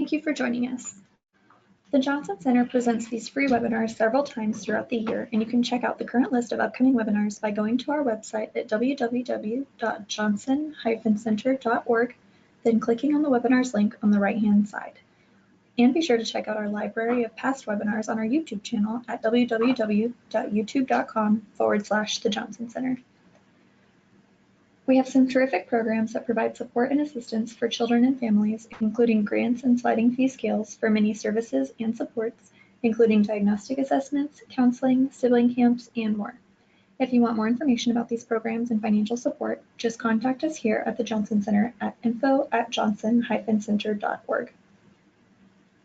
Thank you for joining us. The Johnson Center presents these free webinars several times throughout the year, and you can check out the current list of upcoming webinars by going to our website at www.johnson-center.org, then clicking on the webinars link on the right-hand side. And be sure to check out our library of past webinars on our YouTube channel at www.youtube.com/The Johnson Center. We have some terrific programs that provide support and assistance for children and families, including grants and sliding fee scales for many services and supports, including diagnostic assessments, counseling, sibling camps, and more. If you want more information about these programs and financial support, just contact us here at the Johnson Center at info@johnson-center.org.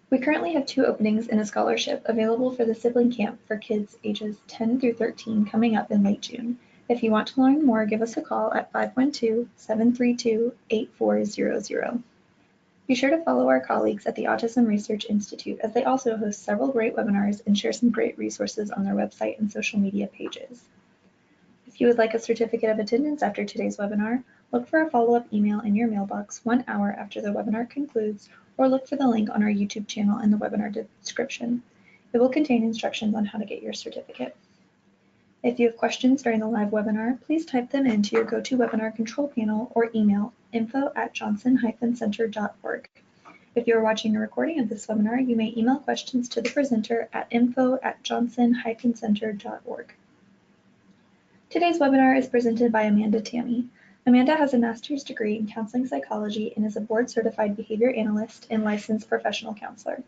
We currently have 2 openings in a scholarship available for the sibling camp for kids ages 10 through 13 coming up in late June. If you want to learn more, give us a call at 512-732-8400. Be sure to follow our colleagues at the Autism Research Institute, as they also host several great webinars and share some great resources on their website and social media pages. If you would like a certificate of attendance after today's webinar, look for a follow-up email in your mailbox 1 hour after the webinar concludes, or look for the link on our YouTube channel in the webinar description. It will contain instructions on how to get your certificate. If you have questions during the live webinar, please type them into your GoToWebinar control panel or email info@johnson-center.org. If you are watching a recording of this webinar, you may email questions to the presenter at info@johnson-center.org. Today's webinar is presented by Amanda Tami. Amanda has a master's degree in counseling psychology and is a board-certified behavior analyst and licensed professional counselor.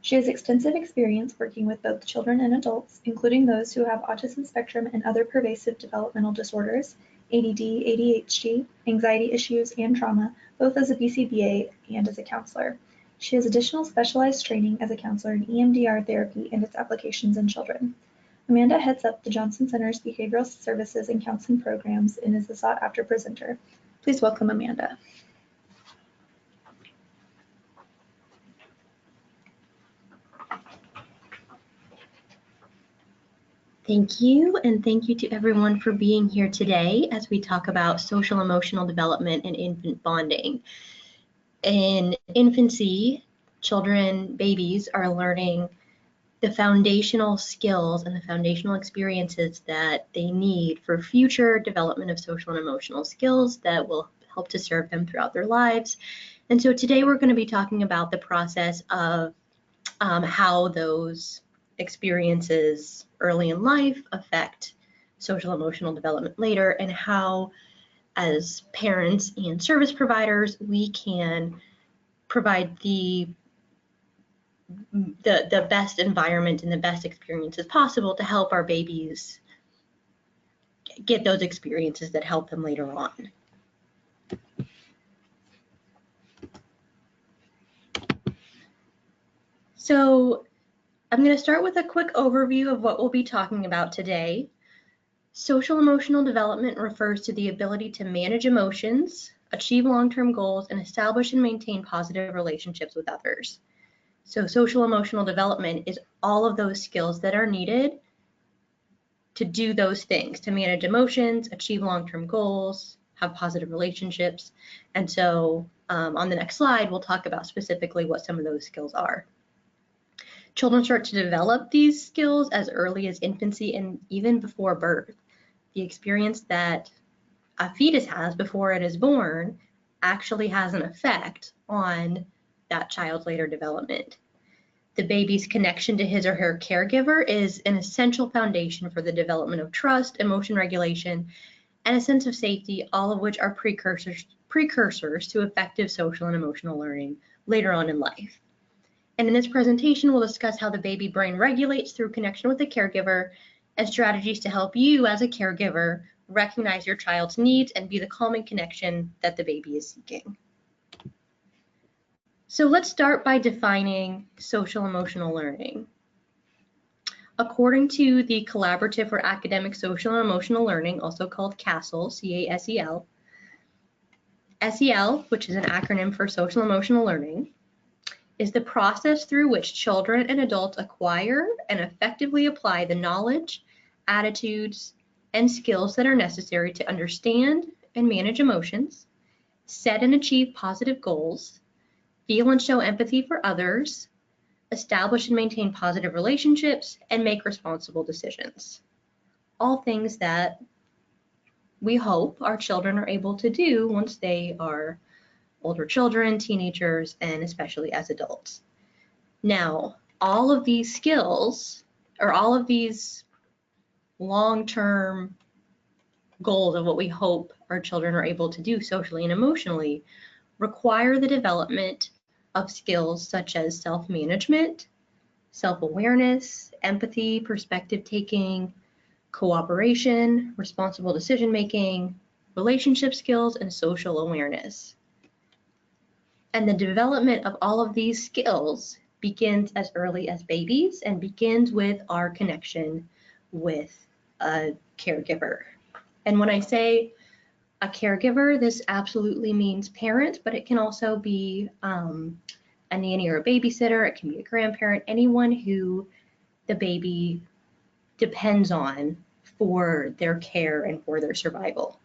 She has extensive experience working with both children and adults, including those who have autism spectrum and other pervasive developmental disorders, ADD, ADHD, anxiety issues, and trauma, both as a BCBA and as a counselor. She has additional specialized training as a counselor in EMDR therapy and its applications in children. Amanda heads up the Johnson Center's Behavioral Services and Counseling programs and is a sought-after presenter. Please welcome Amanda. Thank you, and thank you to everyone for being here today as we talk about social emotional development and infant bonding. In infancy, babies are learning the foundational skills and the foundational experiences that they need for future development of social and emotional skills that will help to serve them throughout their lives. And so today we're going to be talking about the process of how those experiences early in life affect social emotional development later, and how as parents and service providers we can provide the best environment and the best experiences possible to help our babies get those experiences that help them later on. So I'm going to start with a quick overview of what we'll be talking about today. Social emotional development refers to the ability to manage emotions, achieve long-term goals, and establish and maintain positive relationships with others. So social emotional development is all of those skills that are needed to do those things, to manage emotions, achieve long-term goals, have positive relationships. And so on the next slide, we'll talk about specifically what some of those skills are. Children start to develop these skills as early as infancy and even before birth. The experience that a fetus has before it is born actually has an effect on that child's later development. The baby's connection to his or her caregiver is an essential foundation for the development of trust, emotion regulation, and a sense of safety, all of which are precursors to effective social and emotional learning later on in life. And in this presentation, we'll discuss how the baby brain regulates through connection with the caregiver and strategies to help you as a caregiver recognize your child's needs and be the calming connection that the baby is seeking. So let's start by defining social emotional learning. According to the Collaborative for Academic Social and Emotional Learning, also called CASEL, C-A-S-E-L, SEL, which is an acronym for Social Emotional Learning, is the process through which children and adults acquire and effectively apply the knowledge, attitudes, and skills that are necessary to understand and manage emotions, set and achieve positive goals, feel and show empathy for others, establish and maintain positive relationships, and make responsible decisions. All things that we hope our children are able to do once they are older children, teenagers, and especially as adults. Now, all of these skills, or all of these long-term goals of what we hope our children are able to do socially and emotionally, require the development of skills such as self-management, self-awareness, empathy, perspective-taking, cooperation, responsible decision-making, relationship skills, and social awareness. And the development of all of these skills begins as early as babies and begins with our connection with a caregiver. And when I say a caregiver, this absolutely means parent, but it can also be a nanny or a babysitter. It can be a grandparent, anyone who the baby depends on for their care and for their survival.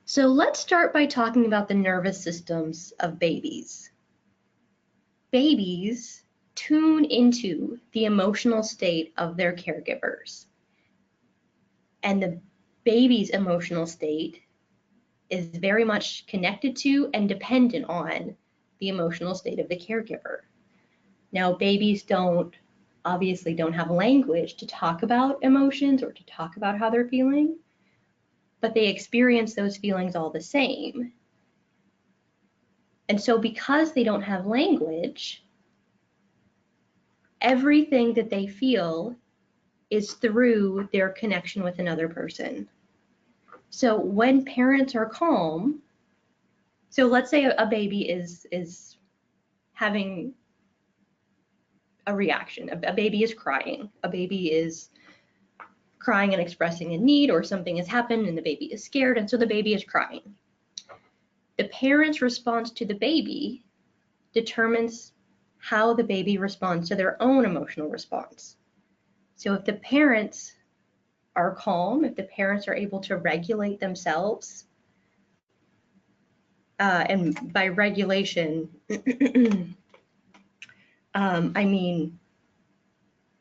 So let's start by talking about the nervous systems of babies. Babies tune into the emotional state of their caregivers. And the baby's emotional state is very much connected to and dependent on the emotional state of the caregiver. Now, babies obviously don't have language to talk about emotions or to talk about how they're feeling, but they experience those feelings all the same. And so because they don't have language, everything that they feel is through their connection with another person. So when parents are calm, so let's say a baby is having a reaction, a baby is crying, a baby is crying and expressing a need, or something has happened and the baby is scared, and so the baby is crying. The parent's response to the baby determines how the baby responds to their own emotional response. So if the parents are calm, if the parents are able to regulate themselves, and by regulation, I mean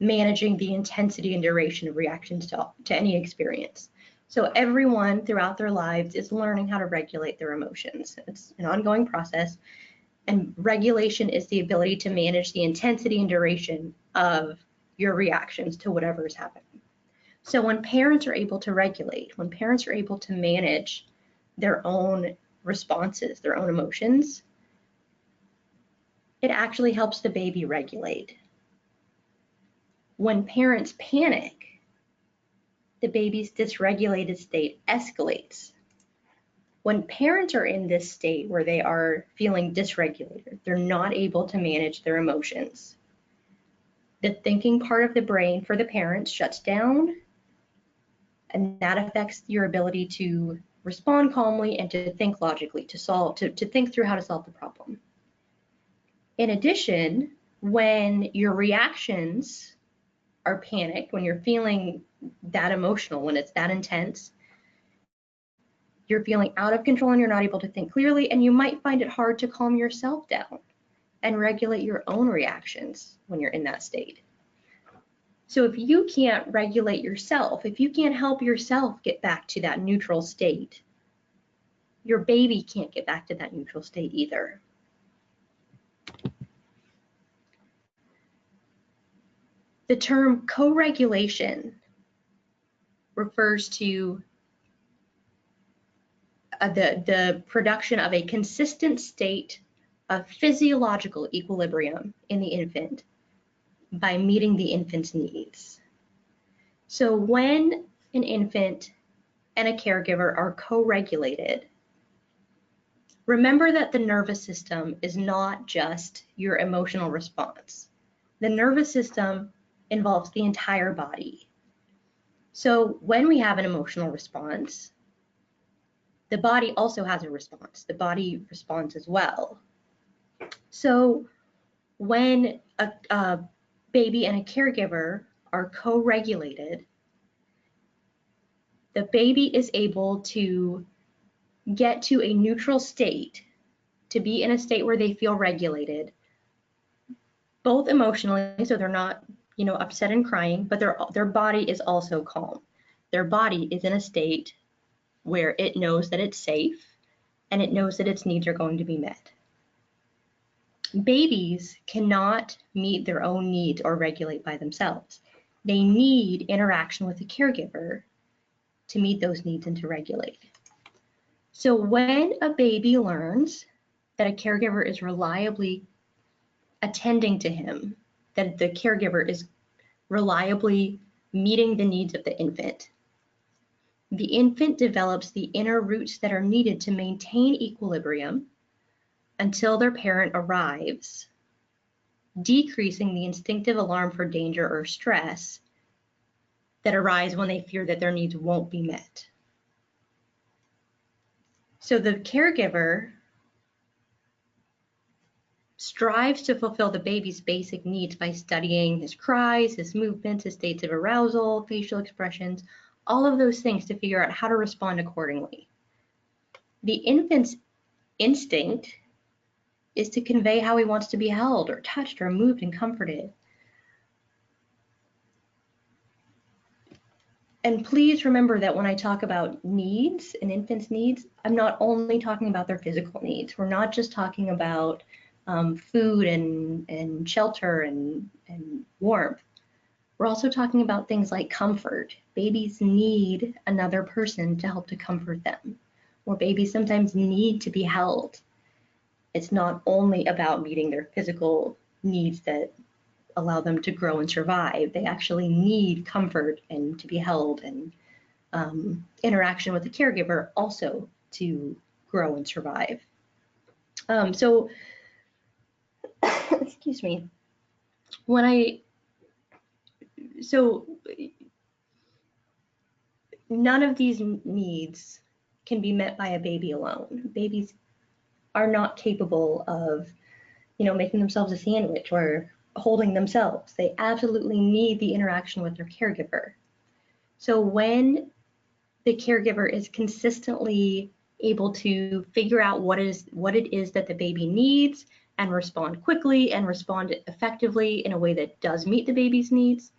managing the intensity and duration of reactions to any experience. So everyone throughout their lives is learning how to regulate their emotions. It's an ongoing process, and regulation is the ability to manage the intensity and duration of your reactions to whatever is happening. So when parents are able to regulate, when parents are able to manage their own responses, their own emotions, it actually helps the baby regulate. When parents panic, the baby's dysregulated state escalates. When parents are in this state where they are feeling dysregulated, they're not able to manage their emotions, the thinking part of the brain for the parents shuts down, and that affects your ability to respond calmly and to think logically, to think through how to solve the problem. In addition, when your reactions are panicked, when you're feeling that emotional, when it's that intense, you're feeling out of control and you're not able to think clearly, and you might find it hard to calm yourself down and regulate your own reactions when you're in that state. So if you can't regulate yourself, if you can't help yourself get back to that neutral state, your baby can't get back to that neutral state either. The term co-regulation refers to the production of a consistent state of physiological equilibrium in the infant by meeting the infant's needs. So when an infant and a caregiver are co-regulated, remember that the nervous system is not just your emotional response. The nervous system involves the entire body. So when we have an emotional response, the body also has a response. The body responds as well. So when a baby and a caregiver are co-regulated, the baby is able to get to a neutral state, to be in a state where they feel regulated, both emotionally, so they're not, upset and crying, but their body is also calm. Their body is in a state where it knows that it's safe and it knows that its needs are going to be met. Babies cannot meet their own needs or regulate by themselves. They need interaction with a caregiver to meet those needs and to regulate. So when a baby learns that a caregiver is reliably attending to him, that the caregiver is reliably meeting the needs of the infant develops the inner roots that are needed to maintain equilibrium until their parent arrives, decreasing the instinctive alarm for danger or stress that arise when they fear that their needs won't be met. So the caregiver strives to fulfill the baby's basic needs by studying his cries, his movements, his states of arousal, facial expressions, all of those things to figure out how to respond accordingly. The infant's instinct is to convey how he wants to be held or touched or moved and comforted. And please remember that when I talk about needs, an infant's needs, I'm not only talking about their physical needs. We're not just talking about food and shelter and warmth. We're also talking about things like comfort. Babies need another person to help to comfort them, or babies sometimes need to be held. It's not only about meeting their physical needs that allow them to grow and survive. They actually need comfort and to be held, and interaction with the caregiver also to grow and survive. So, excuse me, so none of these needs can be met by a baby alone. Babies are not capable of, making themselves a sandwich or holding themselves. They absolutely need the interaction with their caregiver. So when the caregiver is consistently able to figure out what it is that the baby needs and respond quickly and respond effectively in a way that does meet the baby's needs,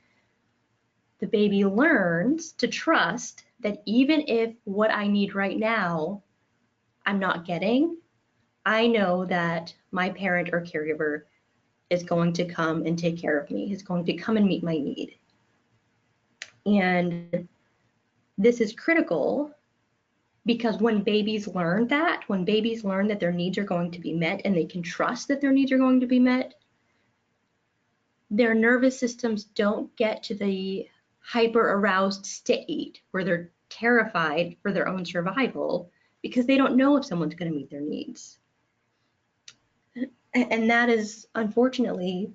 the baby learns to trust that even if what I need right now I'm not getting, I know that my parent or caregiver is going to come and take care of me, is going to come and meet my need. And this is critical because when babies learn that their needs are going to be met and they can trust that their needs are going to be met, their nervous systems don't get to the hyper-aroused state where they're terrified for their own survival because they don't know if someone's going to meet their needs. And that is, unfortunately,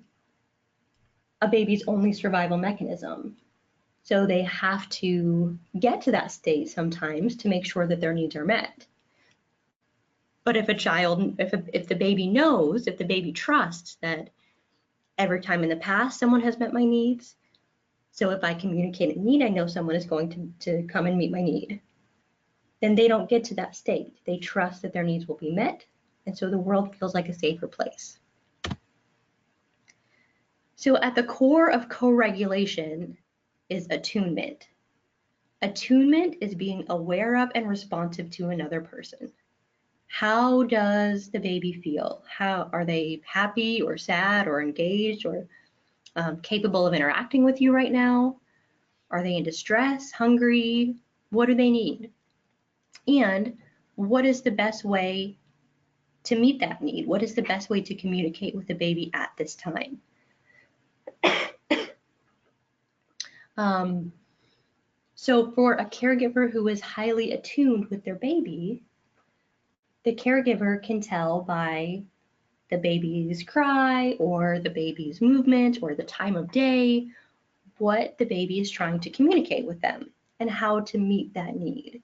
a baby's only survival mechanism. So they have to get to that state sometimes to make sure that their needs are met. But if the baby knows, if the baby trusts that every time in the past someone has met my needs, so if I communicate a need, I know someone is going to come and meet my need, then they don't get to that state. They trust that their needs will be met, and so the world feels like a safer place. So at the core of co-regulation is attunement. Attunement is being aware of and responsive to another person. How does the baby feel? How are they happy or sad or engaged or capable of interacting with you right now? Are they in distress, hungry? What do they need? And what is the best way to meet that need? What is the best way to communicate with the baby at this time? So for a caregiver who is highly attuned with their baby, the caregiver can tell by the baby's cry or the baby's movement or the time of day what the baby is trying to communicate with them and how to meet that need.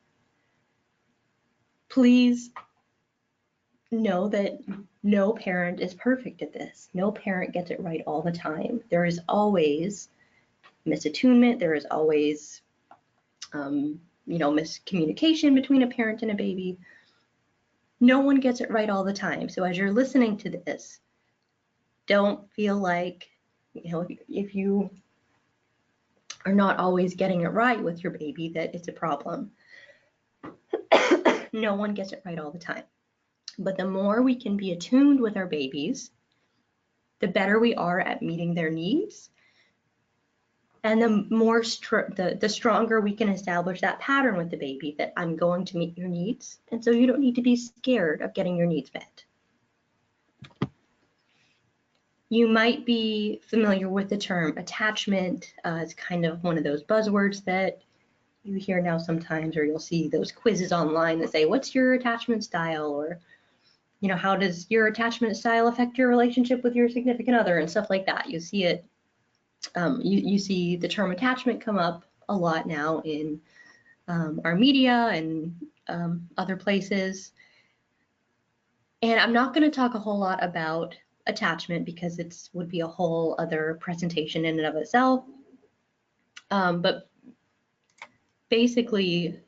Please know that no parent is perfect at this. No parent gets it right all the time. There is always misattunement. There is always, miscommunication between a parent and a baby. no one gets it right all the time. So as you're listening to this, don't feel like, if you are not always getting it right with your baby, that it's a problem. No one gets it right all the time. But the more we can be attuned with our babies, the better we are at meeting their needs, and the stronger we can establish that pattern with the baby, that I'm going to meet your needs, and so you don't need to be scared of getting your needs met. You might be familiar with the term attachment. It's kind of one of those buzzwords that you hear now sometimes, or you'll see those quizzes online that say, what's your attachment style? Or, how does your attachment style affect your relationship with your significant other, and stuff like that. You see it, you see the term attachment come up a lot now in our media and other places. And I'm not going to talk a whole lot about attachment because it would be a whole other presentation in and of itself. But basically,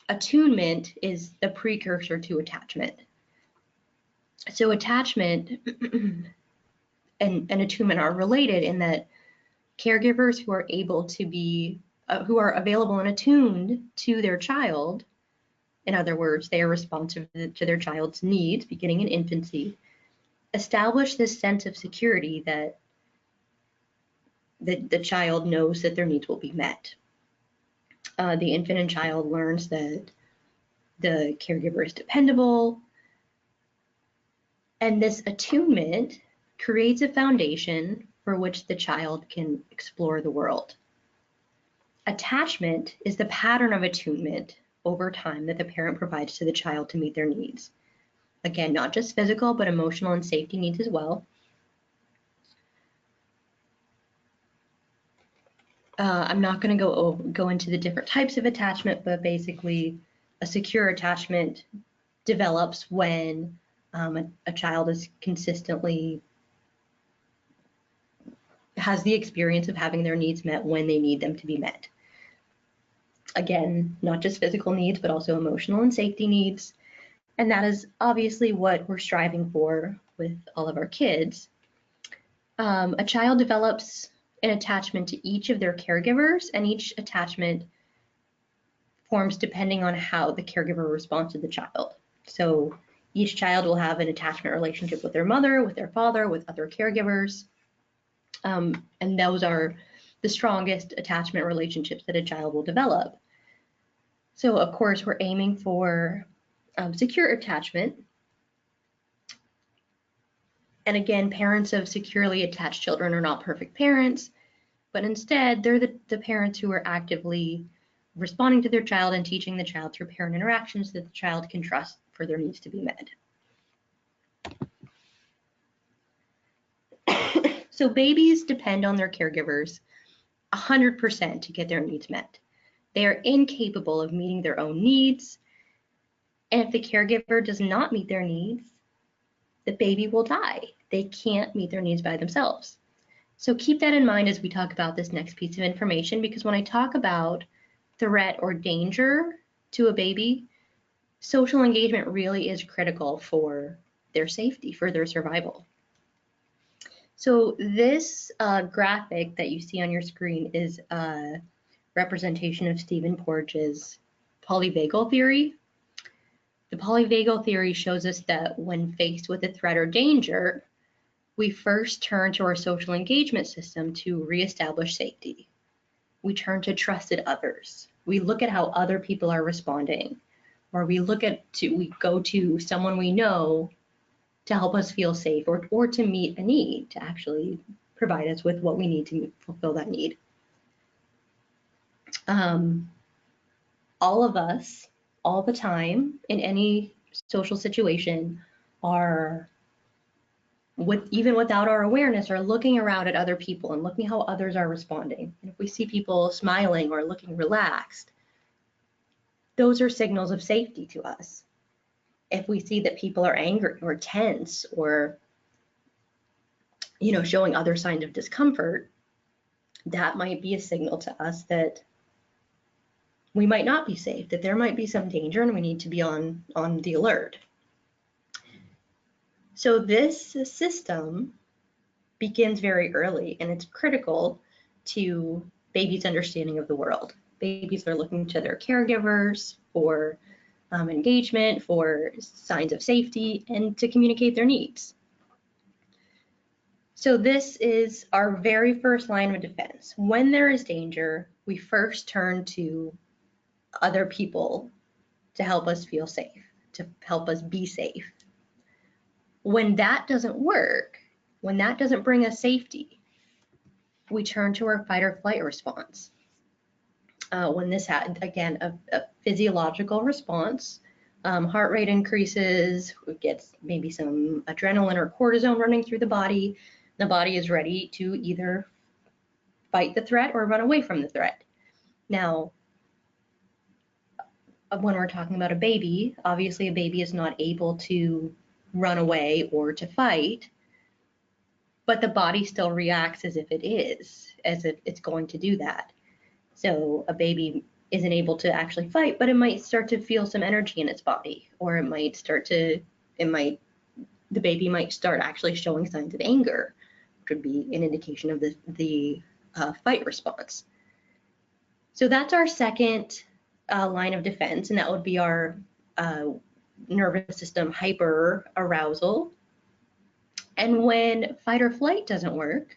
attunement is the precursor to attachment. So attachment and attunement are related in that caregivers who are able to be, who are available and attuned to their child, in other words, they are responsive to their child's needs beginning in infancy, establish this sense of security that the child knows that their needs will be met. The infant and child learns that the caregiver is dependable, and this attunement creates a foundation for which the child can explore the world. Attachment is the pattern of attunement over time that the parent provides to the child to meet their needs. Again, not just physical, but emotional and safety needs as well. I'm not going to go into the different types of attachment, but basically a secure attachment develops when a child is consistently has the experience of having their needs met when they need them to be met. Again, not just physical needs, but also emotional and safety needs. And that is obviously what we're striving for with all of our kids. A child develops an attachment to each of their caregivers, and each attachment forms depending on how the caregiver responds to the child. So each child will have an attachment relationship with their mother, with their father, with other caregivers. And those are the strongest attachment relationships that a child will develop. So of course, we're aiming for secure attachment. And again, parents of securely attached children are not perfect parents, but instead they're the parents who are actively responding to their child and teaching the child through parent interactions that the child can trust for their needs to be met. So babies depend on their caregivers 100% to get their needs met. They are incapable of meeting their own needs, and if the caregiver does not meet their needs, the baby will die. They can't meet their needs by themselves. So keep that in mind as we talk about this next piece of information, because when I talk about threat or danger to a baby, social engagement really is critical for their safety, for their survival. So this graphic that you see on your screen is a representation of Stephen Porges' polyvagal theory. The polyvagal theory shows us that when faced with a threat or danger, we first turn to our social engagement system to reestablish safety. We turn to trusted others. We look at how other people are responding, or we go to someone we know to help us feel safe, or to meet a need, to actually provide us with what we need to fulfill that need. All of us, all the time, in any social situation, are, even without our awareness, are looking around at other people and looking how others are responding. And if we see people smiling or looking relaxed, those are signals of safety to us. If we see that people are angry or tense or, showing other signs of discomfort, that might be a signal to us that we might not be safe, that there might be some danger and we need to be on the alert. So this system begins very early, and it's critical to babies' understanding of the world. Babies are looking to their caregivers for engagement, for signs of safety, and to communicate their needs. So this is our very first line of defense. When there is danger, we first turn to other people to help us feel safe, to help us be safe. When that doesn't work, when that doesn't bring us safety, we turn to our fight or flight response. When this had, again, a physiological response, heart rate increases, we get maybe some adrenaline or cortisone running through the body is ready to either fight the threat or run away from the threat. Now, when we're talking about a baby, obviously a baby is not able to run away or to fight, but the body still reacts as if it is, as if it's going to do that. So a baby isn't able to actually fight, but it might start to feel some energy in its body, or it might start to, the baby might start actually showing signs of anger, which would be an indication of the fight response. So that's our second line of defense, and that would be our nervous system hyper arousal. And when fight or flight doesn't work,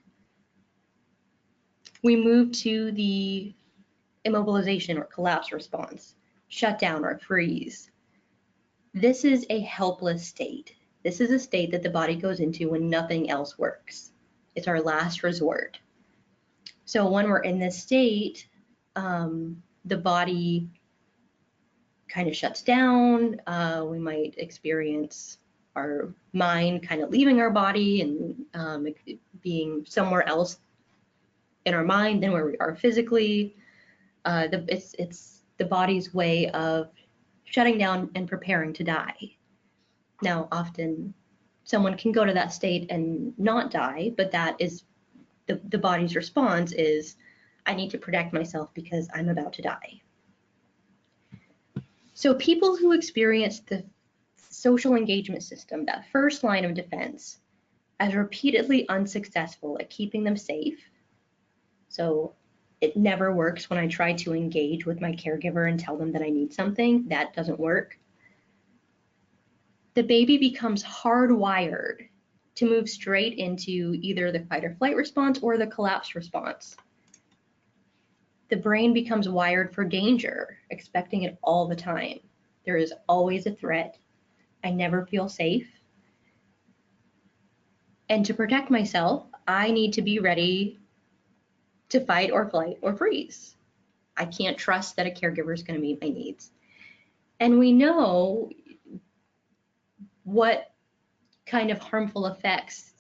we move to the immobilization or collapse response, shutdown or freeze. This is a helpless state. This is a state that the body goes into when nothing else works. It's our last resort. So when we're in this state, the body kind of shuts down. We might experience our mind kind of leaving our body and being somewhere else in our mind than where we are physically. It's the body's way of shutting down and preparing to die. Now, often someone can go to that state and not die, but that is the body's response is, I need to protect myself because I'm about to die. So people who experience the social engagement system, that first line of defense, as repeatedly unsuccessful at keeping them safe. So it never works when I try to engage with my caregiver and tell them that I need something. That doesn't work. The baby becomes hardwired to move straight into either the fight or flight response or the collapse response. The brain becomes wired for danger, expecting it all the time. There is always a threat. I never feel safe. And to protect myself, I need to be ready to fight or flight or freeze. I can't trust that a caregiver is going to meet my needs. And we know what kind of harmful effects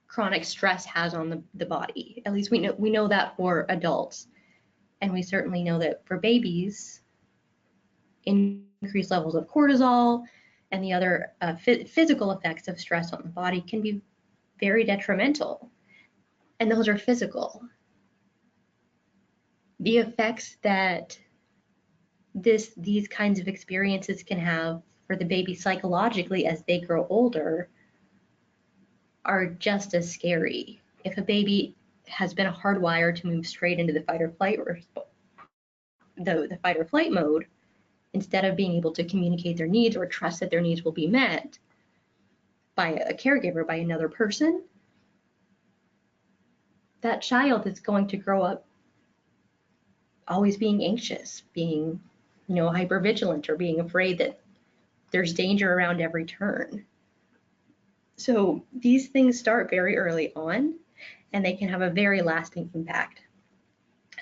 chronic stress has on the body. At least we know that for adults. And we certainly know that for babies, increased levels of cortisol and the other physical effects of stress on the body can be very detrimental. And those are physical. The effects that these kinds of experiences can have for the baby psychologically as they grow older are just as scary. If a baby has been hardwired to move straight into the fight or flight mode, instead of being able to communicate their needs or trust that their needs will be met by a caregiver, by another person, that child is going to grow up always being anxious, being, hypervigilant, or being afraid that there's danger around every turn. So these things start very early on, and they can have a very lasting impact.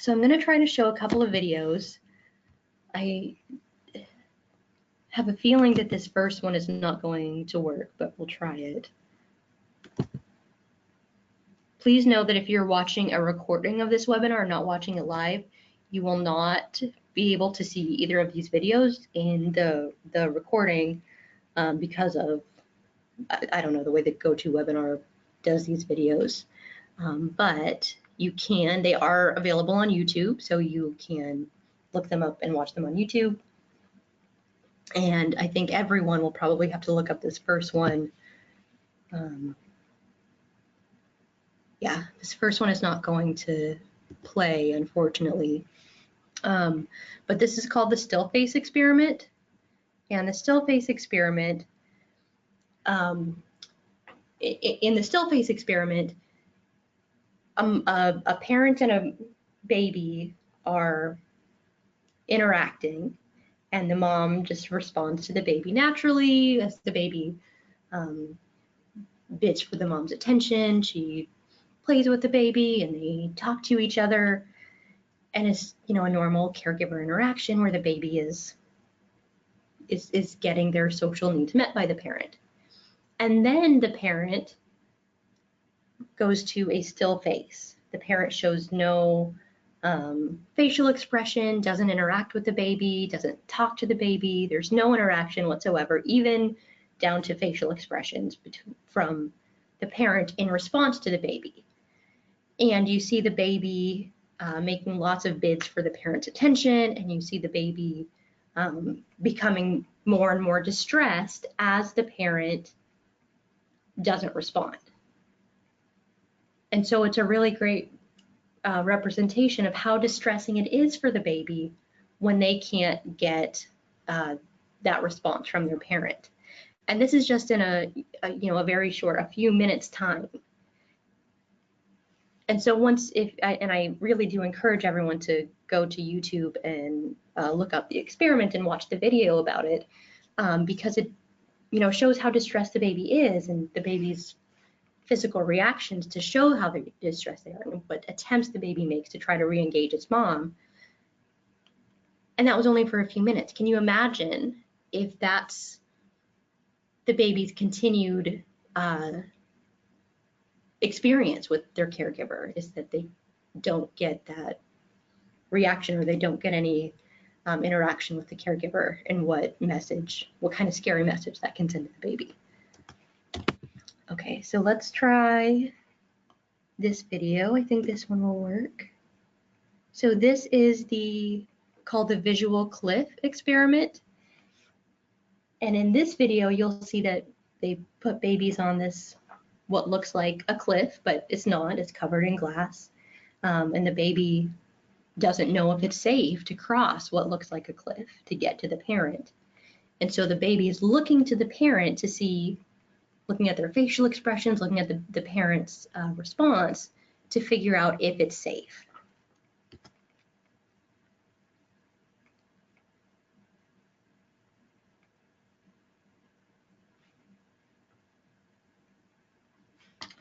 So I'm going to try to show a couple of videos. I have a feeling that this first one is not going to work, but we'll try it. Please know that if you're watching a recording of this webinar, not watching it live, you will not be able to see either of these videos in the recording because of, I don't know, the way that GoToWebinar does these videos. But you can, they are available on YouTube, so you can look them up and watch them on YouTube. And I think everyone will probably have to look up this first one Yeah, this first one is not going to play, unfortunately. But this is called the still face experiment. And the still face experiment, in the still face experiment, a parent and a baby are interacting, and the mom just responds to the baby naturally as the baby bids for the mom's attention. She plays with the baby and they talk to each other, and it's, you know, a normal caregiver interaction where the baby is getting their social needs met by the parent. And then the parent goes to a still face. The parent shows no facial expression, doesn't interact with the baby, doesn't talk to the baby. There's no interaction whatsoever, even down to facial expressions from the parent in response to the baby. And you see the baby making lots of bids for the parent's attention, and you see the baby becoming more and more distressed as the parent doesn't respond. And so it's a really great representation of how distressing it is for the baby when they can't get that response from their parent. And this is just in a very short, a few minutes time. And so I really do encourage everyone to go to YouTube and look up the experiment and watch the video about it, because it, shows how distressed the baby is and the baby's physical reactions to show how distressed they are and what attempts the baby makes to try to re-engage its mom. And that was only for a few minutes. Can you imagine if that's the baby's continued experience with their caregiver, is that they don't get that reaction or they don't get any interaction with the caregiver, and what kind of scary message that can send to the baby. Okay, so let's try this video. I think this one will work. So this is called the visual cliff experiment. And in this video, you'll see that they put babies on this, what looks like a cliff, but it's not, it's covered in glass. And the baby doesn't know if it's safe to cross what looks like a cliff to get to the parent. And so the baby is looking to the parent to see, looking at their facial expressions, looking at the parent's response to figure out if it's safe.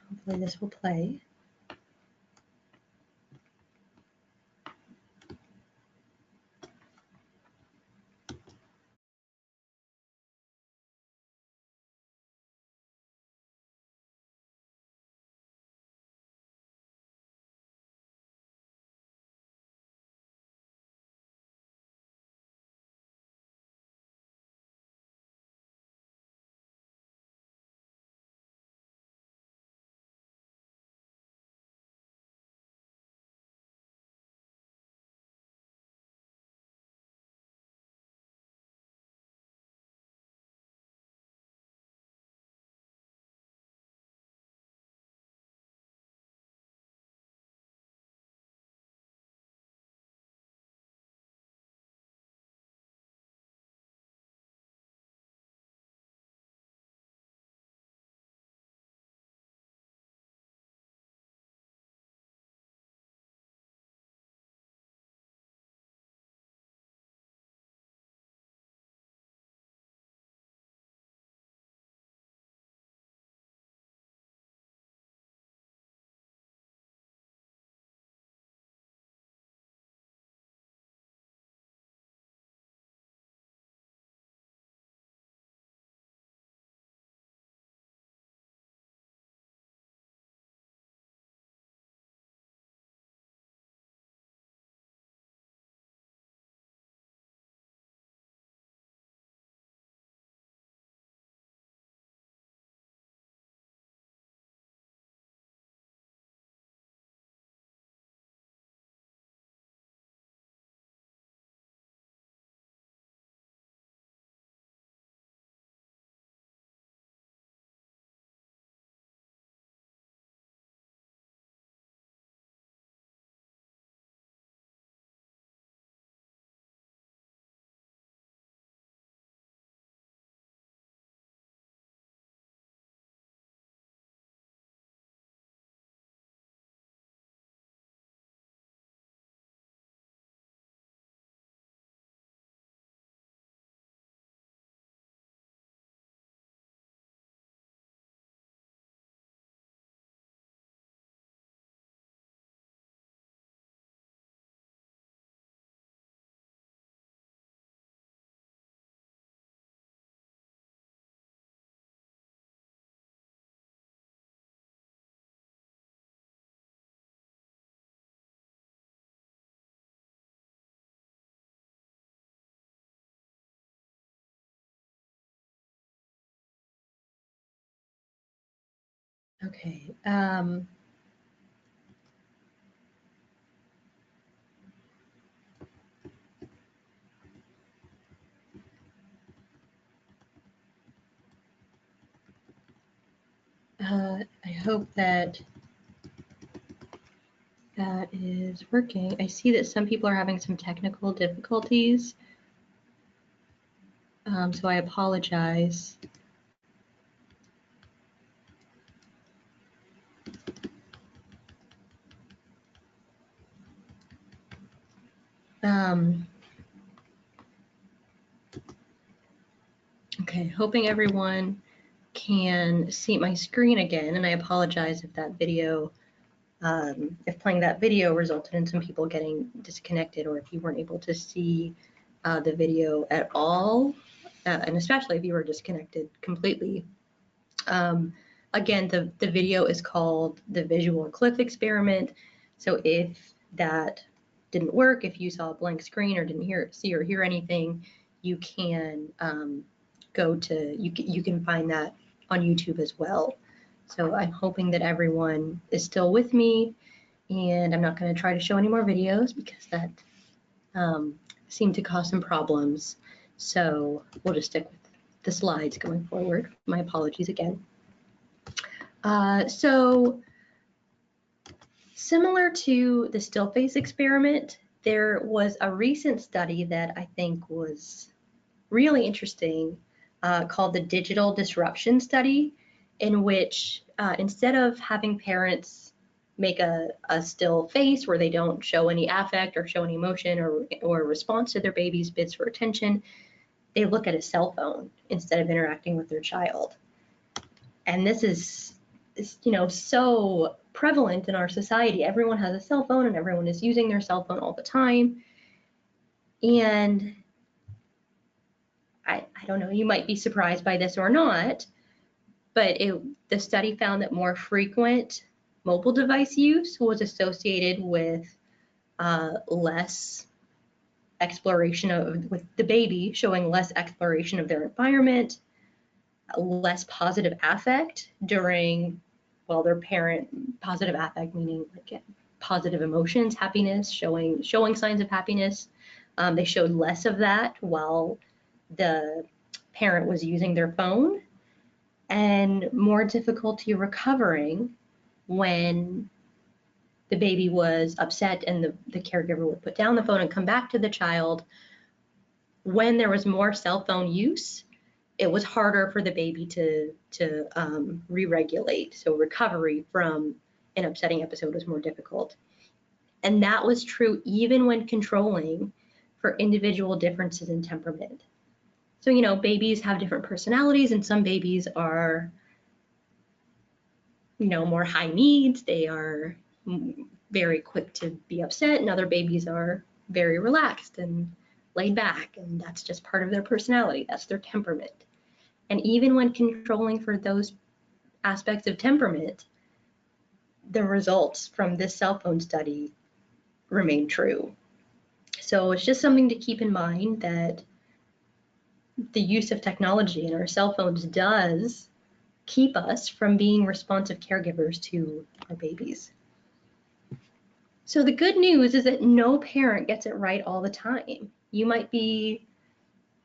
Hopefully this will play. Okay. I hope that is working. I see that some people are having some technical difficulties, so I apologize. Okay, hoping everyone can see my screen again, and I apologize if that video, if playing that video resulted in some people getting disconnected, or if you weren't able to see the video at all, and especially if you were disconnected completely. Again, the video is called the Visual Cliff Experiment. So if that didn't work, if you saw a blank screen or didn't see or hear anything, you can you can find that on YouTube as well. So I'm hoping that everyone is still with me, and I'm not going to try to show any more videos because that seemed to cause some problems. So we'll just stick with the slides going forward. My apologies again. So similar to the still face experiment, there was a recent study that I think was really interesting called the Digital Disruption Study, in which instead of having parents make a still face where they don't show any affect or show any emotion or response to their baby's bids for attention, they look at a cell phone instead of interacting with their child. And this is so prevalent in our society. Everyone has a cell phone and everyone is using their cell phone all the time. And I don't know, you might be surprised by this or not, but the study found that more frequent mobile device use was associated with less exploration with the baby, showing less exploration of their environment, less positive affect during, well, their parent, positive affect meaning like positive emotions, happiness, showing signs of happiness. They showed less of that while the parent was using their phone, and more difficulty recovering when the baby was upset and the caregiver would put down the phone and come back to the child. When there was more cell phone use, it was harder for the baby to re-regulate. So recovery from an upsetting episode was more difficult. And that was true even when controlling for individual differences in temperament. So, babies have different personalities, and some babies are, more high needs. They are very quick to be upset, and other babies are very relaxed and laid back, and that's just part of their personality. That's their temperament. And even when controlling for those aspects of temperament, the results from this cell phone study remain true. So it's just something to keep in mind, that the use of technology in our cell phones does keep us from being responsive caregivers to our babies. So the good news is that no parent gets it right all the time. You might be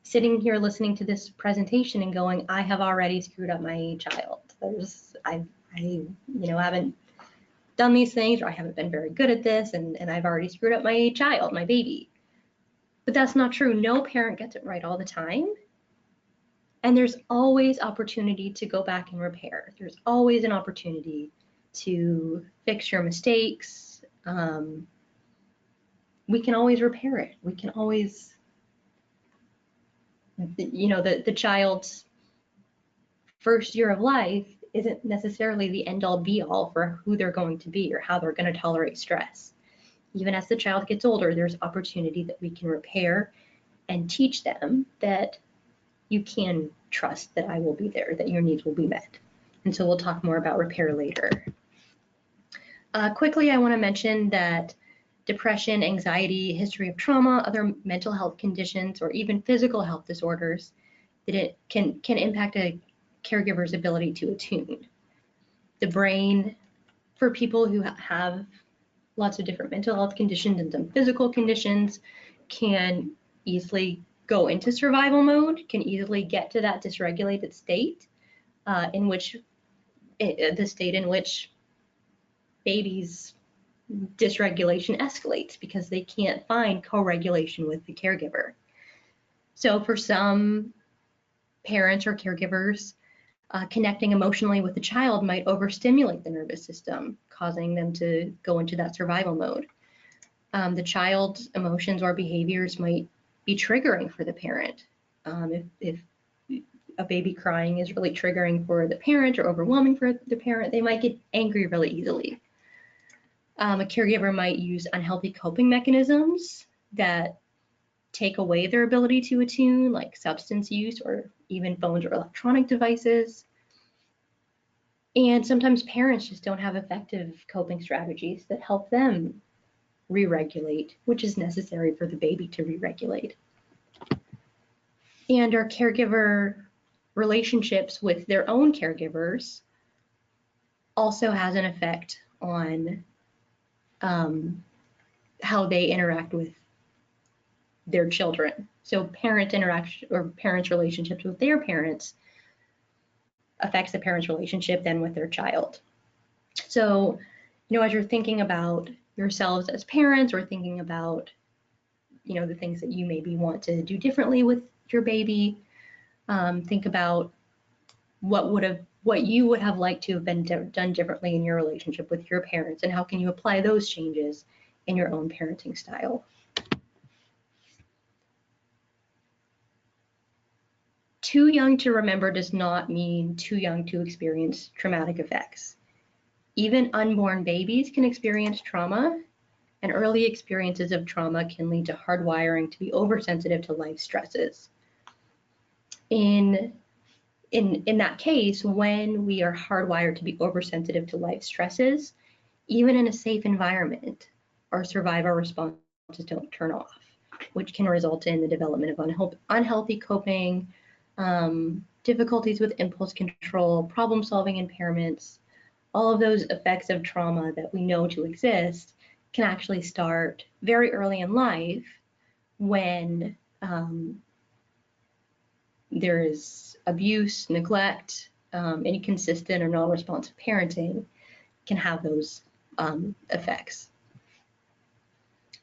sitting here listening to this presentation and going, I have already screwed up my child. I haven't done these things, or I haven't been very good at this, and I've already screwed up my child, my baby. But that's not true. No parent gets it right all the time. And there's always opportunity to go back and repair. There's always an opportunity to fix your mistakes. We can always repair it. We can always, the child's first year of life isn't necessarily the end-all be-all for who they're going to be or how they're going to tolerate stress. Even as the child gets older, there's opportunity that we can repair and teach them that you can trust that I will be there, that your needs will be met. And so we'll talk more about repair later. Quickly, I want to mention that depression, anxiety, history of trauma, other mental health conditions, or even physical health disorders, that it can impact a caregiver's ability to attune. The brain, for people who have lots of different mental health conditions and some physical conditions, can easily go into survival mode, can easily get to that dysregulated state, the state in which babies' dysregulation escalates because they can't find co-regulation with the caregiver. So for some parents or caregivers, connecting emotionally with the child might overstimulate the nervous system, causing them to go into that survival mode. The child's emotions or behaviors might be triggering for the parent. If a baby crying is really triggering for the parent or overwhelming for the parent, they might get angry really easily. A caregiver might use unhealthy coping mechanisms that take away their ability to attune, like substance use or even phones or electronic devices. And sometimes parents just don't have effective coping strategies that help them re-regulate, which is necessary for the baby to re-regulate. And our caregiver relationships with their own caregivers also has an effect on how they interact with their children. So parent interaction or parents' relationships with their parents affects the parent's relationship then with their child. So, as you're thinking about yourselves as parents or thinking about, the things that you maybe want to do differently with your baby, think about what you would have liked to have been done differently in your relationship with your parents, and how can you apply those changes in your own parenting style. Too young to remember does not mean too young to experience traumatic effects. Even unborn babies can experience trauma, and early experiences of trauma can lead to hardwiring to be oversensitive to life stresses. In that case, when we are hardwired to be oversensitive to life stresses, even in a safe environment, our survival responses don't turn off, which can result in the development of unhealthy coping, difficulties with impulse control, problem-solving impairments. All of those effects of trauma that we know to exist can actually start very early in life when there is abuse, neglect, inconsistent or non-responsive parenting can have those effects.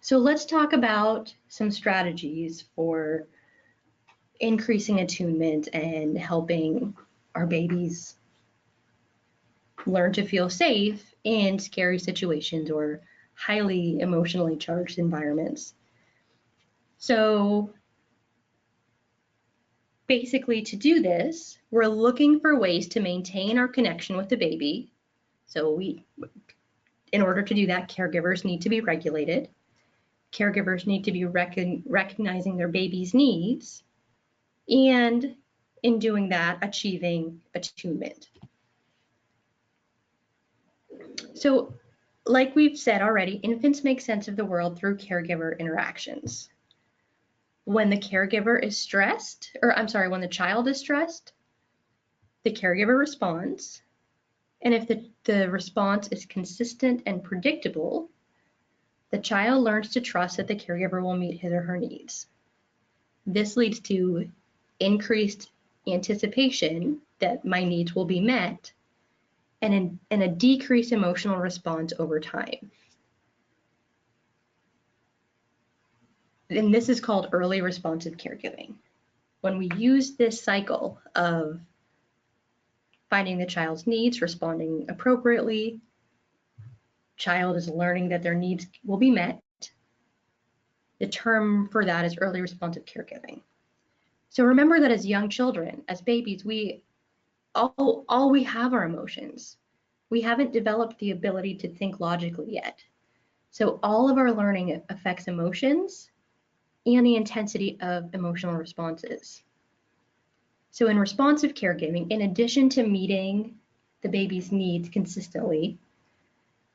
So let's talk about some strategies for increasing attunement and helping our babies learn to feel safe in scary situations or highly emotionally charged environments. So basically, to do this, we're looking for ways to maintain our connection with the baby. So in order to do that, caregivers need to be regulated. Caregivers need to be recognizing their baby's needs, and in doing that, achieving attunement. So, like we've said already, infants make sense of the world through caregiver interactions. When the caregiver is stressed, when the child is stressed, the caregiver responds. And if the response is consistent and predictable, the child learns to trust that the caregiver will meet his or her needs. This leads to increased anticipation that my needs will be met, and a decreased emotional response over time. And this is called early responsive caregiving. When we use this cycle of finding the child's needs, responding appropriately, child is learning that their needs will be met. The term for that is early responsive caregiving. So remember that as young children, as babies, all we have are emotions. We haven't developed the ability to think logically yet. So all of our learning affects emotions and the intensity of emotional responses. So in responsive caregiving, in addition to meeting the baby's needs consistently,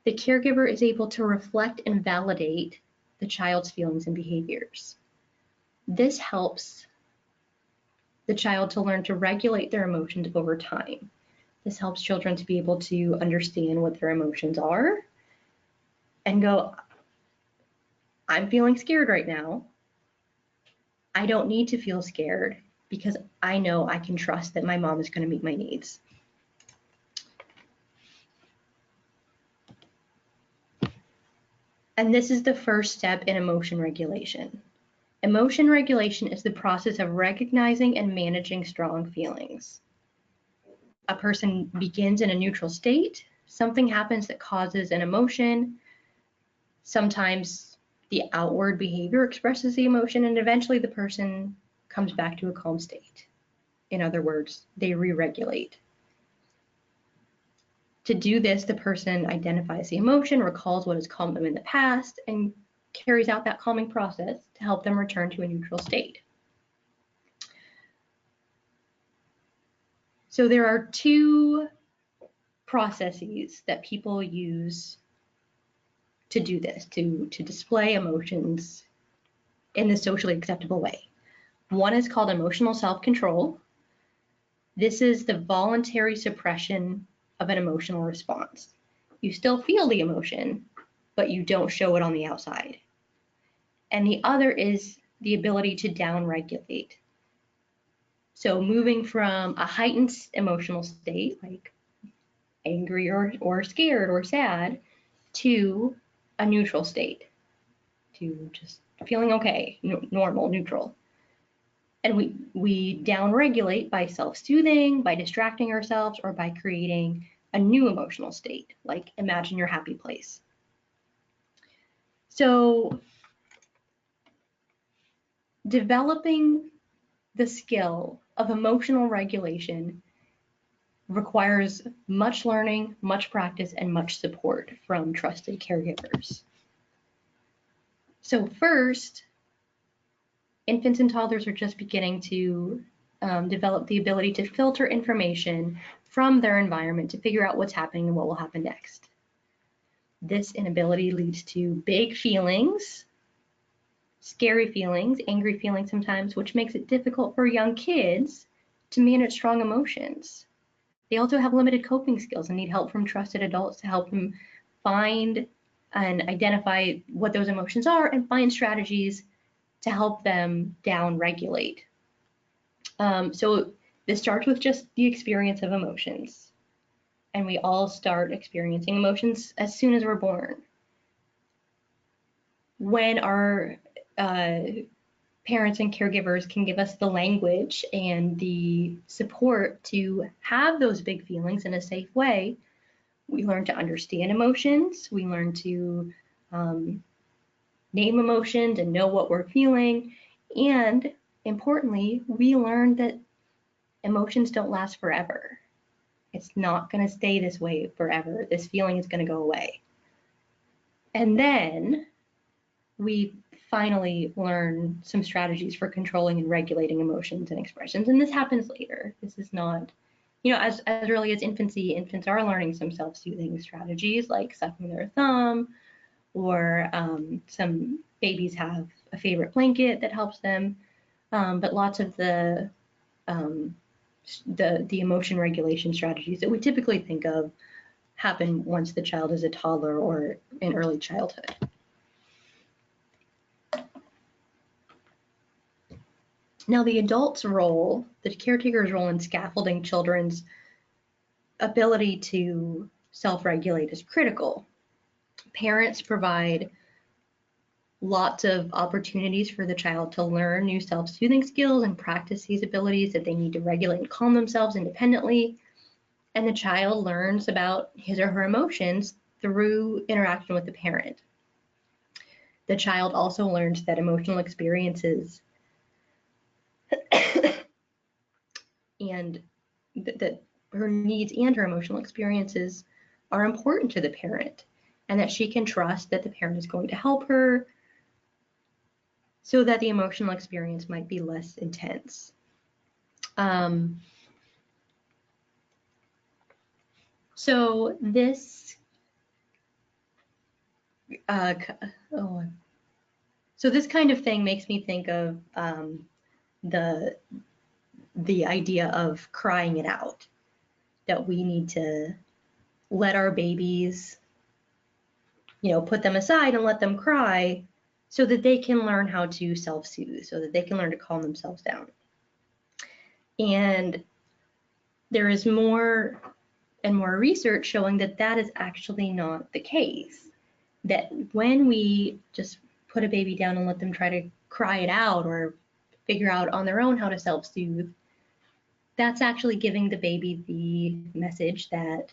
the caregiver is able to reflect and validate the child's feelings and behaviors. This helps the child to learn to regulate their emotions over time. This helps children to be able to understand what their emotions are and go, I'm feeling scared right now. I don't need to feel scared because I know I can trust that my mom is going to meet my needs. And this is the first step in emotion regulation. Emotion regulation is the process of recognizing and managing strong feelings. A person begins in a neutral state, something happens that causes an emotion, sometimes the outward behavior expresses the emotion, and eventually the person comes back to a calm state. In other words, they re-regulate. To do this, the person identifies the emotion, recalls what has calmed them in the past, and carries out that calming process to help them return to a neutral state. So there are two processes that people use to do this, to display emotions in the socially acceptable way. One is called emotional self-control. This is the voluntary suppression of an emotional response. You still feel the emotion, but you don't show it on the outside. And the other is the ability to down-regulate. So moving from a heightened emotional state, like angry or scared or sad, to a neutral state, to just feeling okay, normal, neutral. And we down-regulate by self-soothing, by distracting ourselves, or by creating a new emotional state, like imagine your happy place. So developing the skill of emotional regulation requires much learning, much practice, and much support from trusted caregivers. So first, infants and toddlers are just beginning to develop the ability to filter information from their environment to figure out what's happening and what will happen next. This inability leads to big feelings, scary feelings, angry feelings sometimes, which makes it difficult for young kids to manage strong emotions. They also have limited coping skills and need help from trusted adults to help them find and identify what those emotions are and find strategies to help them down-regulate. So this starts with just the experience of emotions. And we all start experiencing emotions as soon as we're born. When our parents and caregivers can give us the language and the support to have those big feelings in a safe way, we learn to understand emotions, we learn to name emotions and know what we're feeling, and importantly, we learn that emotions don't last forever. It's not going to stay this way forever. This feeling is going to go away. And then we finally learn some strategies for controlling and regulating emotions and expressions. And this happens later. This is not, as early as infancy, infants are learning some self-soothing strategies like sucking their thumb, or some babies have a favorite blanket that helps them. But lots of the emotion regulation strategies that we typically think of happen once the child is a toddler or in early childhood. Now, the adult's role, the caretaker's role in scaffolding children's ability to self-regulate is critical. Parents provide lots of opportunities for the child to learn new self-soothing skills and practice these abilities that they need to regulate and calm themselves independently. And the child learns about his or her emotions through interaction with the parent. The child also learns that emotional experiences and that her needs and her emotional experiences are important to the parent, and that she can trust that the parent is going to help her so that the emotional experience might be less intense. So this this kind of thing makes me think of the idea of crying it out. that we need to let our babies, put them aside and let them cry so that they can learn how to self-soothe, so that they can learn to calm themselves down. And there is more and more research showing that that is actually not the case. That when we just put a baby down and let them try to cry it out or figure out on their own how to self-soothe, that's actually giving the baby the message that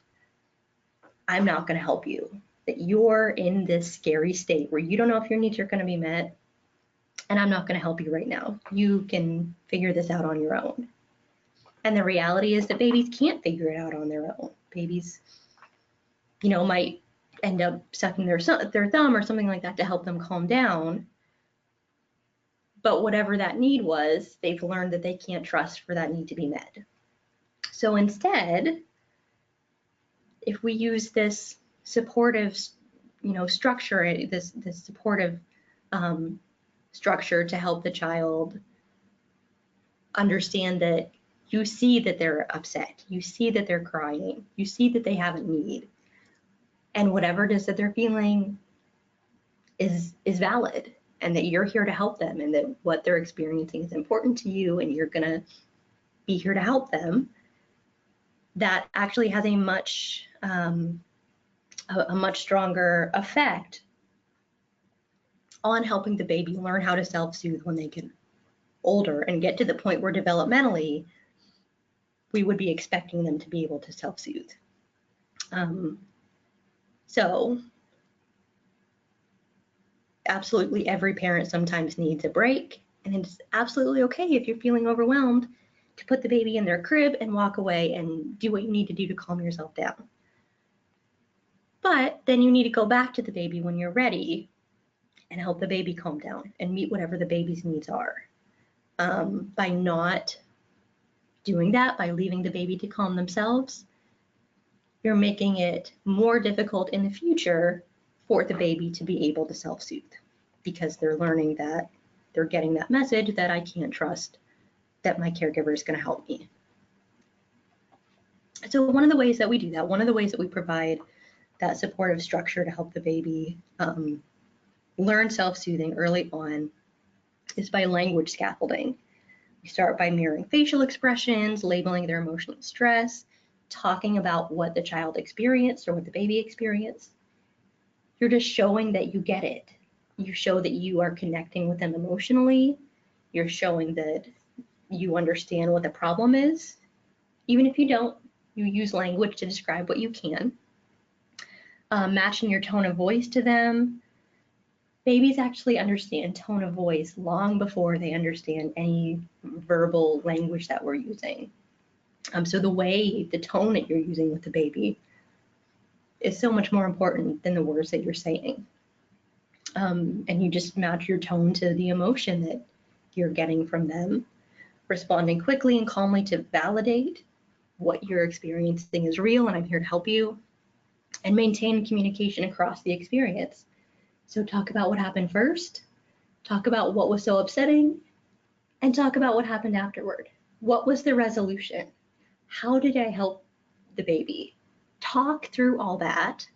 I'm not going to help you, that you're in this scary state where you don't know if your needs are going to be met, and I'm not going to help you right now. You can figure this out on your own. And the reality is that babies can't figure it out on their own. Babies, might end up sucking their thumb or something like that to help them calm down. But whatever that need was, they've learned that they can't trust for that need to be met. So instead, if we use this supportive, structure, this supportive structure to help the child understand that you see that they're upset, you see that they're crying, you see that they have a need, and whatever it is that they're feeling is valid, and that you're here to help them, and that what they're experiencing is important to you, and you're gonna be here to help them, that actually has a much stronger effect on helping the baby learn how to self-soothe when they get older and get to the point where developmentally we would be expecting them to be able to self-soothe. So absolutely every parent sometimes needs a break, and it's absolutely okay if you're feeling overwhelmed to put the baby in their crib and walk away and do what you need to do to calm yourself down. But then you need to go back to the baby when you're ready and help the baby calm down and meet whatever the baby's needs are. By not doing that, by leaving the baby to calm themselves, you're making it more difficult in the future for the baby to be able to self-soothe, because they're learning that they're getting that message that I can't trust that my caregiver is going to help me. So one of the ways that we do that, one of the ways that we provide that supportive structure to help the baby learn self-soothing early on is by language scaffolding. We start by mirroring facial expressions, labeling their emotional stress, talking about what the child experienced or what the baby experienced. You're just showing that you get it. You show that you are connecting with them emotionally. You're showing that you understand what the problem is. Even if you don't, you use language to describe what you can. Matching your tone of voice to them. Babies actually understand tone of voice long before they understand any verbal language that we're using. So the tone that you're using with the baby is so much more important than the words that you're saying. And you just match your tone to the emotion that you're getting from them, responding quickly and calmly to validate what you're experiencing is real and I'm here to help you, and maintain communication across the experience. So talk about what happened first, talk about what was so upsetting, and talk about what happened afterward. What was the resolution? How did I help the baby? Talk through all that,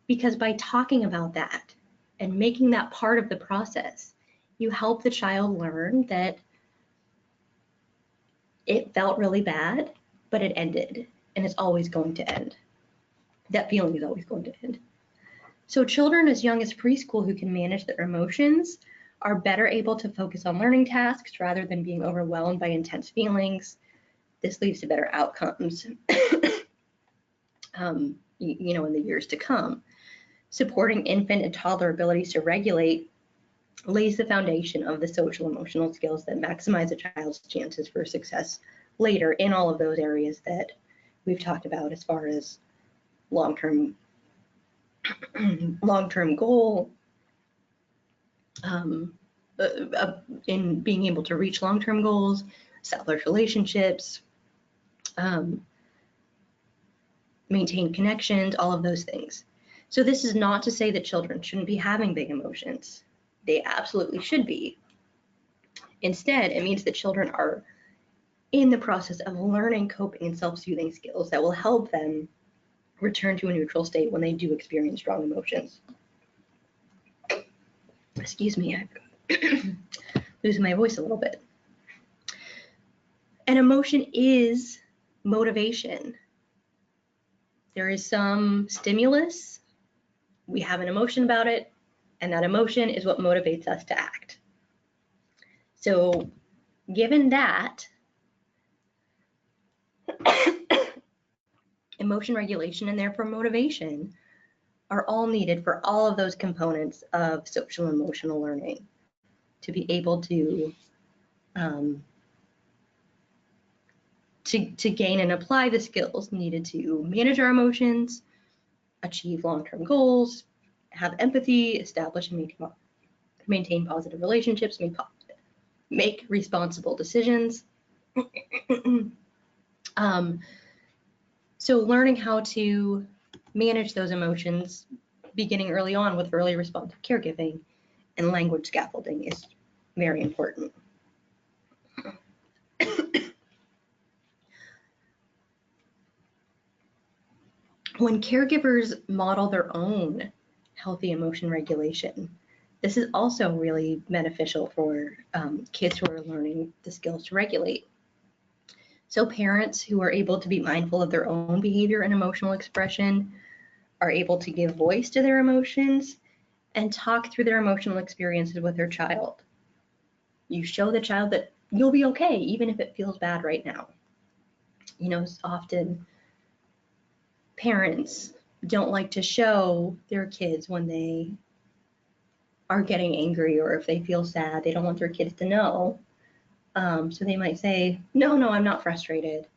because by talking about that and making that part of the process, you help the child learn that it felt really bad, but it ended, and it's always going to end. That feeling is always going to end. So children as young as preschool who can manage their emotions are better able to focus on learning tasks rather than being overwhelmed by intense feelings. This leads to better outcomes, in the years to come. Supporting infant and toddler abilities to regulate lays the foundation of the social emotional skills that maximize a child's chances for success later in all of those areas that we've talked about, as far as long-term goal, in being able to reach long-term goals, selfish relationships, maintain connections, all of those things. So this is not to say that children shouldn't be having big emotions. They absolutely should be. Instead, it means that children are in the process of learning coping and self-soothing skills that will help them return to a neutral state when they do experience strong emotions. Excuse me, I'm losing my voice a little bit. An emotion is motivation. There is some stimulus, we have an emotion about it, and that emotion is what motivates us to act. So given that, emotion regulation and therefore motivation are all needed for all of those components of social emotional learning to be able to gain and apply the skills needed to manage our emotions, achieve long-term goals, have empathy, establish and maintain positive relationships, make responsible decisions. So learning how to manage those emotions beginning early on with early responsive caregiving and language scaffolding is very important. When caregivers model their own healthy emotion regulation, this is also really beneficial for kids who are learning the skills to regulate. So parents who are able to be mindful of their own behavior and emotional expression are able to give voice to their emotions and talk through their emotional experiences with their child. You show the child that you'll be okay, even if it feels bad right now. You know, often parents don't like to show their kids when they are getting angry or if they feel sad. They don't want their kids to know. So they might say, no, I'm not frustrated.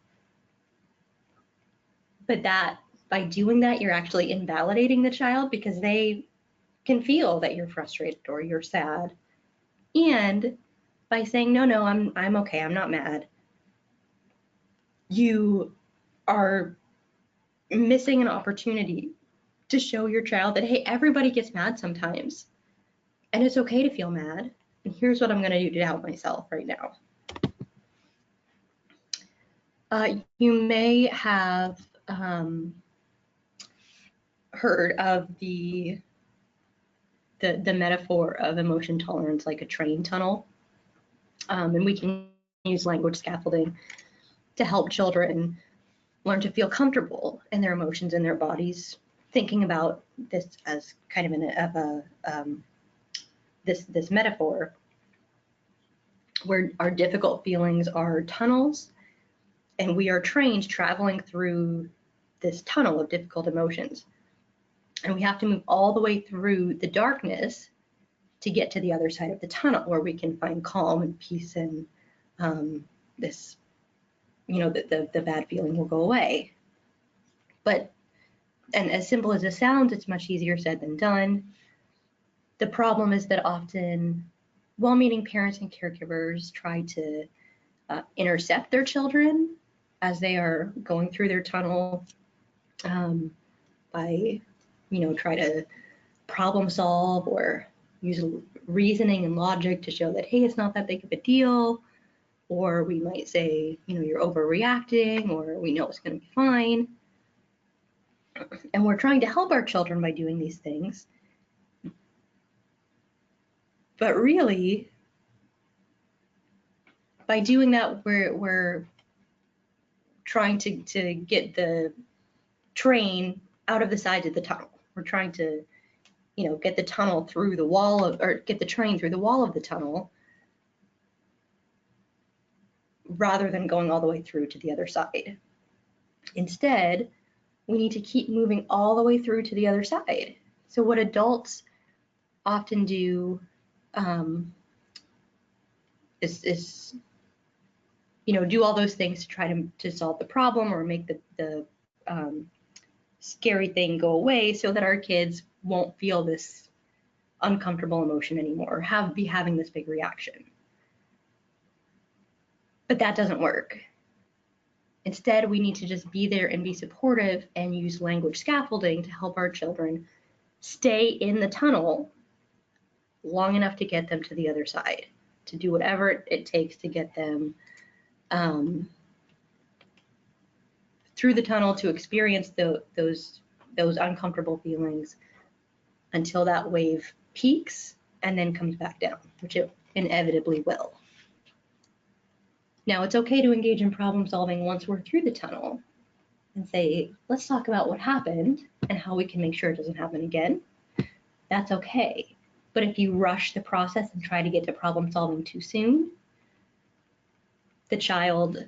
But by doing that, you're actually invalidating the child because they can feel that you're frustrated or you're sad. And by saying, no, I'm okay, I'm not mad, you are missing an opportunity to show your child that, hey, everybody gets mad sometimes. And it's okay to feel mad. And here's what I'm going to do to help myself right now. You may have heard of the metaphor of emotion tolerance like a train tunnel. And we can use language scaffolding to help children learn to feel comfortable in their emotions and their bodies, thinking about this as kind of this metaphor where our difficult feelings are tunnels, and we are trained traveling through this tunnel of difficult emotions. And we have to move all the way through the darkness to get to the other side of the tunnel where we can find calm and peace and this, you know, the bad feeling will go away. But, and as simple as it sounds, it's much easier said than done. The problem is that often well-meaning parents and caregivers try to intercept their children as they are going through their tunnel by, you know, try to problem solve or use reasoning and logic to show that, hey, it's not that big of a deal. Or we might say, you know, you're overreacting, or we know it's going to be fine. And we're trying to help our children by doing these things. But really, by doing that, we're trying to get the train out of the sides of the tunnel. We're trying to, you know, get the tunnel through the wall of, or get the train through the wall of the tunnel, rather than going all the way through to the other side. Instead, we need to keep moving all the way through to the other side. So what adults often do is you know, do all those things to try to solve the problem or make the scary thing go away so that our kids won't feel this uncomfortable emotion anymore, or be having this big reaction. But that doesn't work. Instead, we need to just be there and be supportive and use language scaffolding to help our children stay in the tunnel long enough to get them to the other side, to do whatever it takes to get them through the tunnel to experience those uncomfortable feelings until that wave peaks and then comes back down, which it inevitably will. Now, it's okay to engage in problem solving once we're through the tunnel and say, let's talk about what happened and how we can make sure it doesn't happen again. That's okay. But if you rush the process and try to get to problem solving too soon, the child,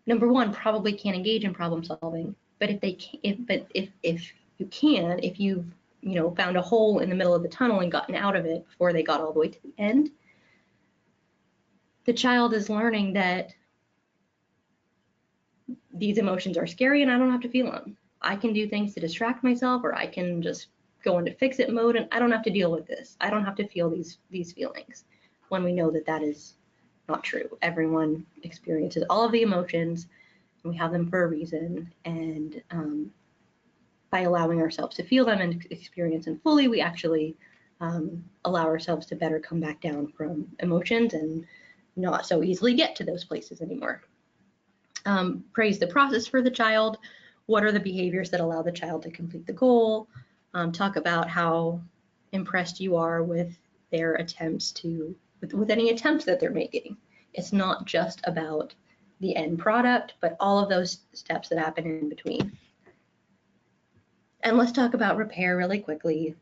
number one, probably can't engage in problem solving. But if you've found a hole in the middle of the tunnel and gotten out of it before they got all the way to the end, the child is learning that these emotions are scary and I don't have to feel them. I can do things to distract myself, or I can just go into fix-it mode, and I don't have to deal with this. I don't have to feel these feelings, when we know that that is not true. Everyone experiences all of the emotions, and we have them for a reason, and by allowing ourselves to feel them and experience them fully, we actually allow ourselves to better come back down from emotions and not so easily get to those places anymore. Praise the process for the child. What are the behaviors that allow the child to complete the goal? Talk about how impressed you are with their attempts with any attempts that they're making. It's not just about the end product, but all of those steps that happen in between. And let's talk about repair really quickly.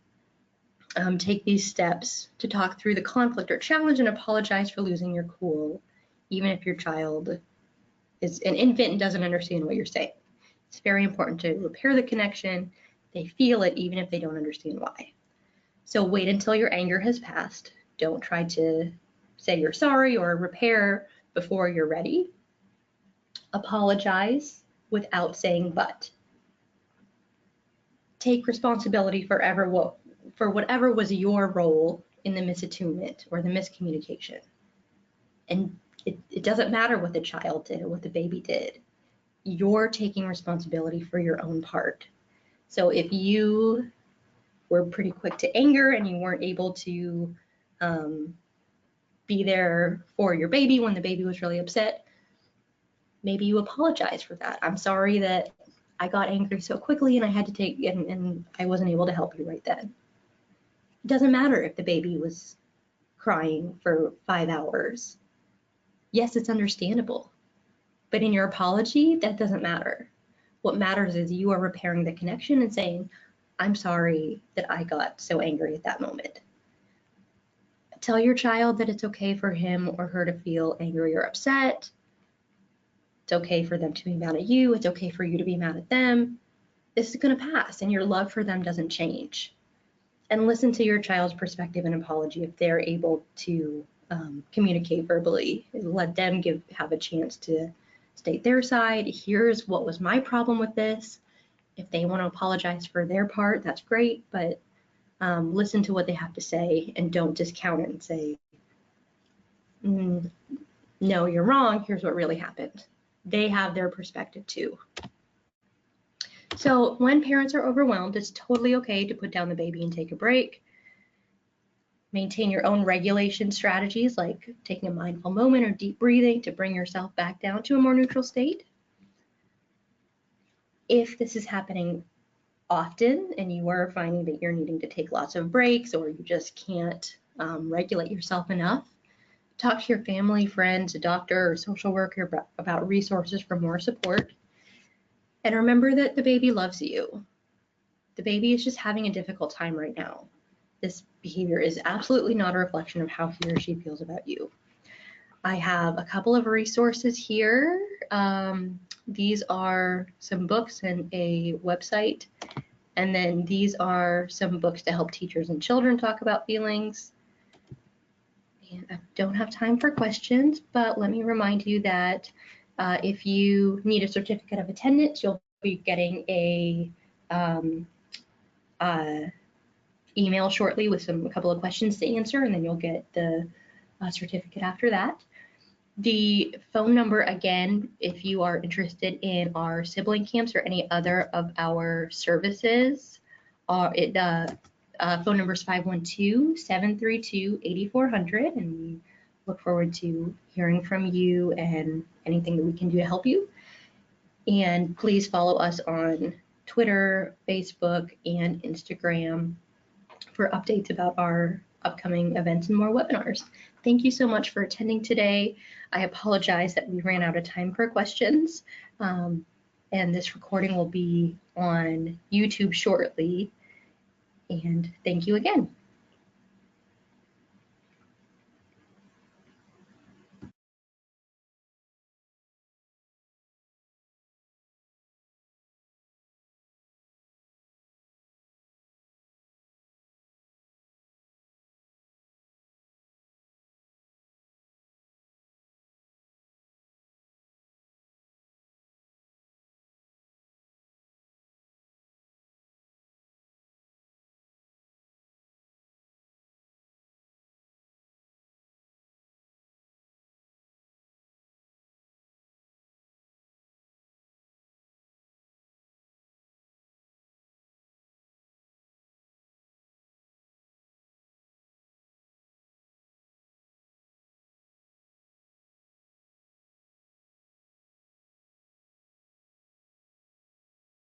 Take these steps to talk through the conflict or challenge and apologize for losing your cool, even if your child is an infant and doesn't understand what you're saying. It's very important to repair the connection. They feel it even if they don't understand why. So wait until your anger has passed. Don't try to say you're sorry or repair before you're ready. Apologize without saying but. Take responsibility for whatever was your role in the misattunement or the miscommunication. And it doesn't matter what the child did or what the baby did. You're taking responsibility for your own part. So if you were pretty quick to anger and you weren't able to be there for your baby when the baby was really upset, maybe you apologize for that. I'm sorry that I got angry so quickly and I had to and I wasn't able to help you right then. It doesn't matter if the baby was crying for 5 hours. Yes, it's understandable, but in your apology, that doesn't matter. What matters is you are repairing the connection and saying, I'm sorry that I got so angry at that moment. Tell your child that it's okay for him or her to feel angry or upset. It's okay for them to be mad at you. It's okay for you to be mad at them. This is going to pass, and your love for them doesn't change. And listen to your child's perspective and apology if they're able to communicate verbally. Let them have a chance to state their side. Here's what was my problem with this. If they want to apologize for their part, that's great, but listen to what they have to say and don't discount it and say, no, you're wrong. Here's what really happened. They have their perspective too. So when parents are overwhelmed, it's totally okay to put down the baby and take a break. Maintain your own regulation strategies, like taking a mindful moment or deep breathing to bring yourself back down to a more neutral state. If this is happening often and you are finding that you're needing to take lots of breaks or you just can't regulate yourself enough, talk to your family, friends, a doctor, or social worker about resources for more support. And remember that the baby loves you. The baby is just having a difficult time right now. This behavior is absolutely not a reflection of how he or she feels about you. I have a couple of resources here. These are some books and a website. And then these are some books to help teachers and children talk about feelings. And I don't have time for questions, but let me remind you that if you need a certificate of attendance, you'll be getting a email shortly with a couple of questions to answer, and then you'll get the certificate after that. The phone number, again, if you are interested in our sibling camps or any other of our services, phone number is 512-732-8400, and we look forward to hearing from you and anything that we can do to help you. And please follow us on Twitter, Facebook, and Instagram for updates about our upcoming events and more webinars. Thank you so much for attending today. I apologize that we ran out of time for questions, and this recording will be on YouTube shortly. And thank you again.